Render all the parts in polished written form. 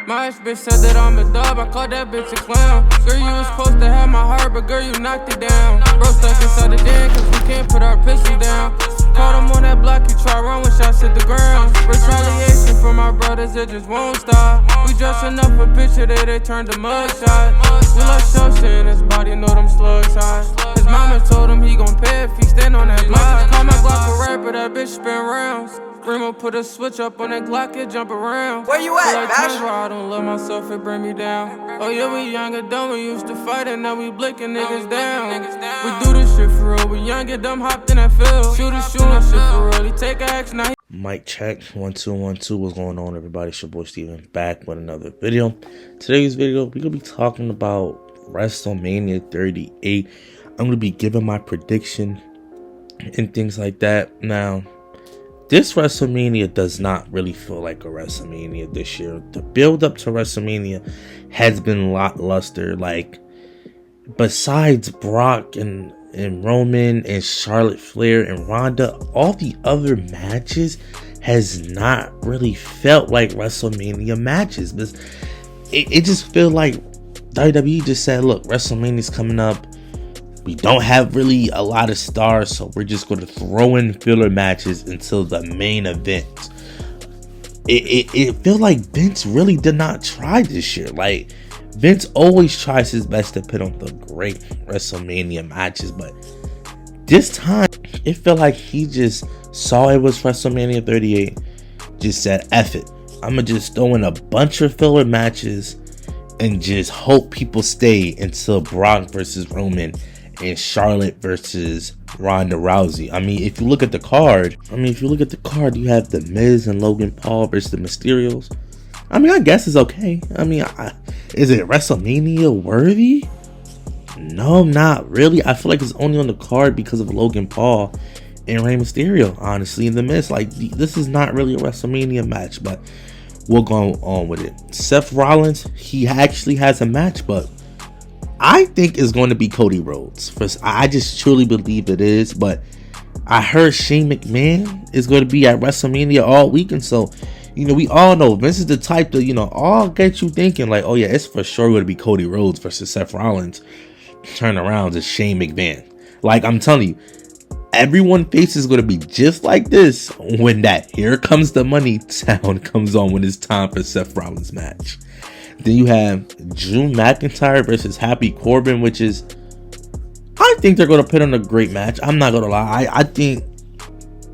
My ex bitch said that I'm a dub, I called that bitch a clown. Girl, you was supposed to have my heart, but girl, you knocked it down. Bro stuck inside the den, cause we can't put our pistols down. Caught him on that block, he try run when shots hit the ground. Retaliation from my brothers, it just won't stop. We dressing up a picture that they turned to mugshot. We lost your shit in his body, know them slugs high. His mama told him he gon' pay if he stand on that block. Call my Glock a rapper, that bitch spin rounds. Remo put a switch up on that Glock, it jump around. Where you at, like Bash? I don't love myself, it bring me down. Oh yeah, we young and dumb, we used to fight and now we blinking niggas down. We do this shit for real, we young and dumb, hopped in that field. Shooting shit for real, he take action now. Mic check, 1 2 1 2. What's going on, everybody? It's your boy Steven, back with another video. Today's video, we're gonna be talking about WrestleMania 38. I'm gonna be giving my prediction and things like that. Now, this WrestleMania does not really feel like a WrestleMania this year. The build up to WrestleMania has been lackluster. Like, besides Brock and Roman and Charlotte Flair and Ronda, all the other matches has not really felt like WrestleMania matches. But it just feels like WWE just said, look, WrestleMania's coming up. We don't have really a lot of stars, so we're just going to throw in filler matches until the main event. It feels like Vince really did not try this year. Like, Vince always tries his best to put on the great WrestleMania matches, but this time it felt like he just saw it was WrestleMania 38, just said, F it. I'm going to just throw in a bunch of filler matches and just hope people stay until Brock versus Roman and Charlotte versus Ronda Rousey. I mean, if you look at the card, you have The Miz and Logan Paul versus the Mysterios. I mean, I guess it's okay. I mean, is it WrestleMania worthy? No, not really. I feel like it's only on the card because of Logan Paul and Rey Mysterio, honestly, in The Miz. Like, this is not really a WrestleMania match, but we'll go on with it. Seth Rollins, he actually has a match, but I think it's going to be Cody Rhodes. First, I just truly believe it is, but I heard Shane McMahon is going to be at WrestleMania all weekend, so we all know Vince is the type to, all get you thinking like, oh yeah, it's for sure going to be Cody Rhodes versus Seth Rollins. Turn around to Shane McMahon. Like, I'm telling you, everyone's face is going to be just like this when that "Here Comes the Money" sound comes on when it's time for Seth Rollins' match. Then you have Drew McIntyre versus Happy Corbin, which is, I think they're going to put on a great match. I'm not going to lie. I think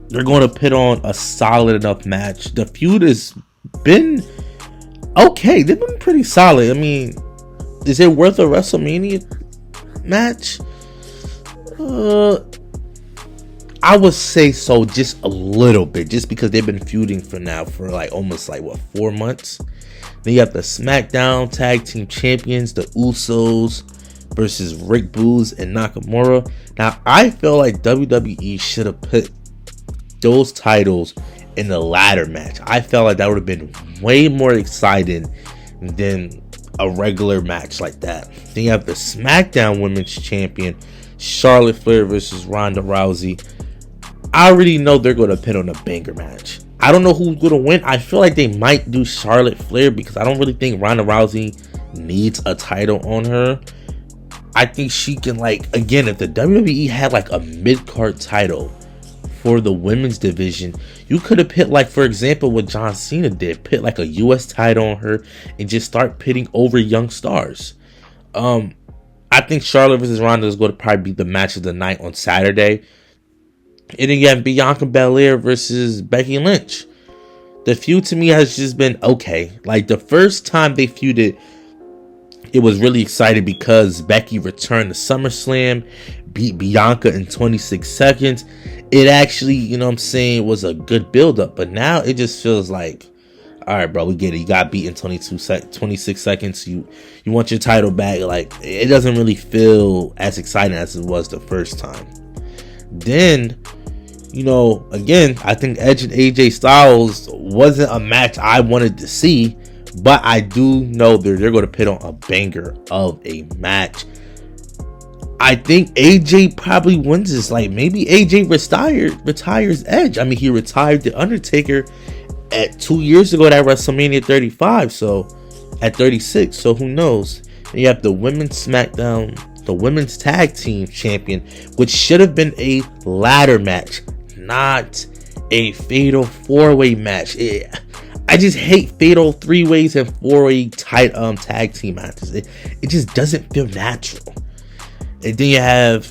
they're going to put on a solid enough match. The feud has been okay. They've been pretty solid. I mean, is it worth a WrestleMania match? I would say so, just a little bit, just because they've been feuding for almost 4 months. Then you have the SmackDown Tag Team Champions, the Usos versus Rick Boogs and Nakamura. Now, I feel like WWE should have put those titles in the ladder match. I felt like that would have been way more exciting than a regular match like that. Then you have the SmackDown Women's Champion, Charlotte Flair versus Ronda Rousey. I already know they're going to put on a banger match. I don't know who's going to win. I feel like they might do Charlotte Flair because I don't really think Ronda Rousey needs a title on her. I think she can, again, if the WWE had a mid-card title for the women's division, you could have put, for example, what John Cena did, put a US title on her and just start pitting over young stars. I think Charlotte versus Ronda is going to probably be the match of the night on Saturday. And then you have Bianca Belair versus Becky Lynch. The feud to me has just been okay. Like, the first time they feuded, it was really exciting because Becky returned to SummerSlam, beat Bianca in 26 seconds. It actually, was a good build-up. But now it just feels like, all right, bro, we get it. You got beat in 26 seconds. You want your title back. It doesn't really feel as exciting as it was the first time. Then, again, I think Edge and AJ Styles wasn't a match I wanted to see, but I do know they're going to put on a banger of a match. I think AJ probably wins this. Maybe AJ retires Edge. I mean, he retired The Undertaker at 2 years ago at WrestleMania 35. So at 36. So who knows? And you have the women's SmackDown, the women's tag team champion, which should have been a ladder match, not a fatal 4-way match. I just hate fatal 3-ways and 4-way tag team matches. It just doesn't feel natural. And then you have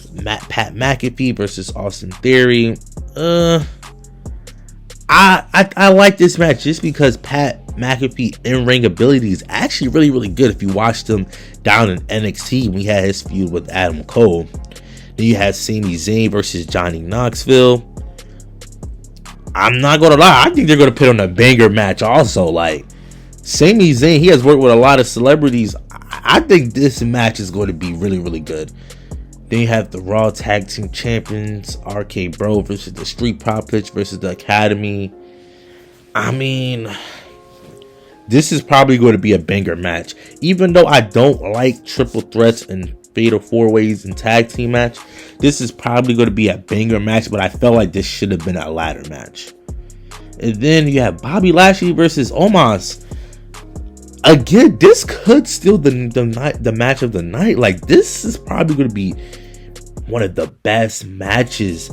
Pat McAfee versus Austin Theory. I like this match just because Pat McAfee in-ring ability is actually really, really good. If you watched him down in NXT when he had his feud with Adam Cole. Then you have Sami Zayn versus Johnny Knoxville. I'm not gonna lie, I think they're gonna put on a banger match also. Like, Sami Zayn, he has worked with a lot of celebrities. I think this match is going to be really, really good. Then you have the Raw Tag Team Champions, RK Bro versus the Street Profits versus the Academy. I mean, this is probably going to be a banger match. Even though I don't like triple threats and fatal 4-ways and tag team match, this is probably going to be a banger match, but I felt like this should have been a ladder match. And then you have Bobby Lashley versus Omos. Again, this could still the match of the night. Like, this is probably going to be one of the best matches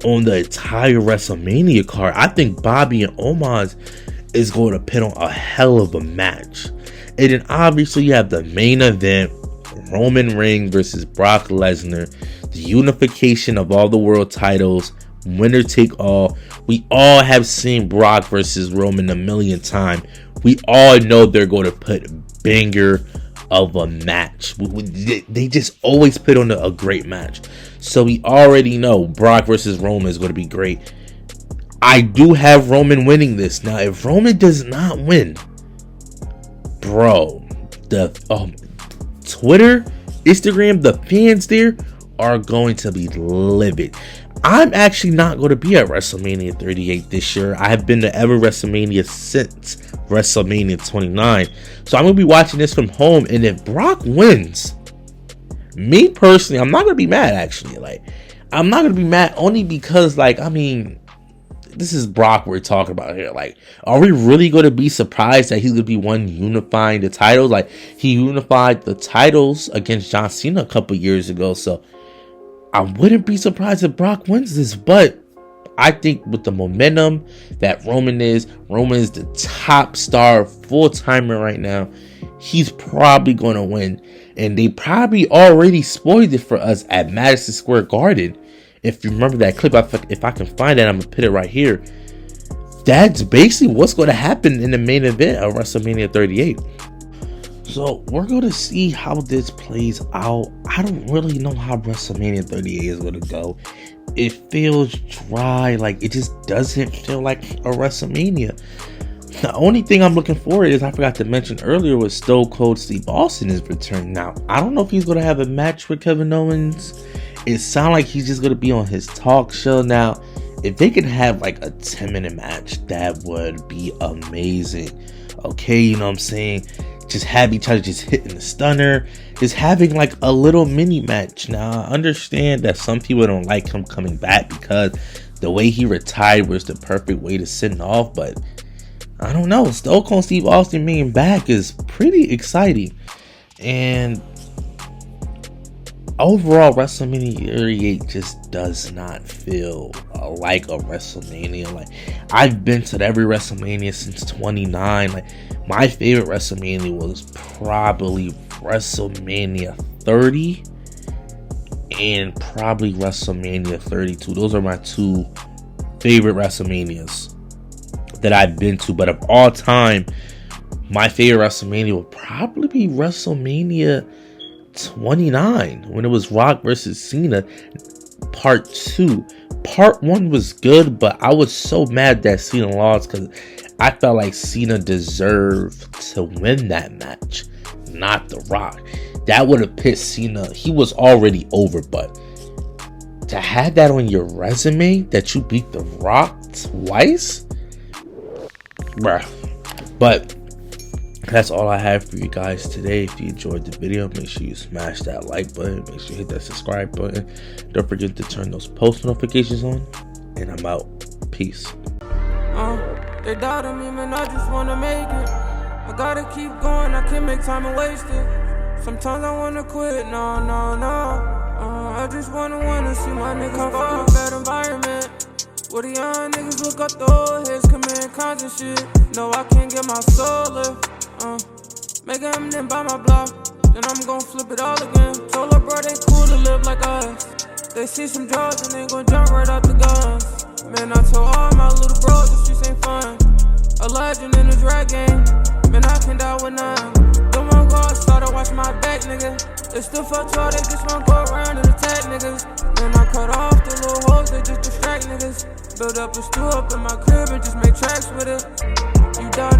on the entire WrestleMania card. I think Bobby and Omos is going to put on a hell of a match. And then obviously you have the main event, Roman Reigns versus Brock Lesnar, the unification of all the world titles, winner take all. We all have seen Brock versus Roman a million times. We all know they're going to put banger of a match. They just always put on a great match. So we already know Brock versus Roman is going to be great. I do have Roman winning this. Now, if Roman does not win, bro, the Twitter, Instagram, the fans there are going to be livid. I'm actually not going to be at WrestleMania 38 this year. I have been to every WrestleMania since WrestleMania 29. So I'm going to be watching this from home. And if Brock wins, me personally, I'm not going to be mad actually. Like, I'm not going to be mad only because, like, I mean, this is Brock we're talking about here. Like, are we really going to be surprised that he's going to be one unifying the titles? Like, he unified the titles against John Cena a couple years ago. So I wouldn't be surprised if Brock wins this. But I think with the momentum that Roman is the top star, full-timer right now. He's probably going to win. And they probably already spoiled it for us at Madison Square Garden. If you remember that clip, if I can find it, I'm going to put it right here. That's basically what's going to happen in the main event of WrestleMania 38. So we're going to see how this plays out. I don't really know how WrestleMania 38 is going to go. It feels dry. Like, it just doesn't feel like a WrestleMania. The only thing I'm looking forward is, I forgot to mention earlier, was Stone Cold Steve Austin is returning. Now, I don't know if he's going to have a match with Kevin Owens. It sounds like he's just going to be on his talk show. Now, if they could have like a 10-minute match, that would be amazing. Okay, you know what I'm saying? Just have each other just hitting the stunner. Just having like a little mini match. Now, I understand that some people don't like him coming back because the way he retired was the perfect way to send off. But I don't know. Stone Cold Steve Austin being back is pretty exciting. And overall, WrestleMania 38 just does not feel like a WrestleMania. Like, I've been to every WrestleMania since 29. Like, my favorite WrestleMania was probably WrestleMania 30 and probably WrestleMania 32. Those are my two favorite WrestleManias that I've been to. But of all time, my favorite WrestleMania would probably be WrestleMania 29, when it was Rock versus Cena part 2. Part 1 was good, but I was so mad that Cena lost because I felt like Cena deserved to win that match, not The Rock. That would have pissed Cena. He was already over, but to have that on your resume that you beat The Rock twice, bruh. But that's all I have for you guys today. If you enjoyed the video, make sure you smash that like button. Make sure you hit that subscribe button. Don't forget to turn those post notifications on. And I'm out. Peace. They doubted me, man, I just wanna make it. I gotta keep going, I can't make time and waste it. Sometimes I wanna quit, no. I just wanna see my niggas come from a bad environment. Where the young niggas look up the old heads, commit cons and shit. No, I can't get my soul lift. Make them then buy my block, then I'm gon' flip it all again. Told her bro they cool to live like us. They see some drugs and they gon' jump right out the guns. Man, I told all my little bros the streets ain't fun. A legend in this rap game, man, I can die with none. Don't wanna go outside to watch my back, nigga. They still fuck tall, they just wanna go around and attack niggas. Man, I cut off the little hoes, they just distract niggas. Build up a stool up in my crib and just make tracks with it. You doubted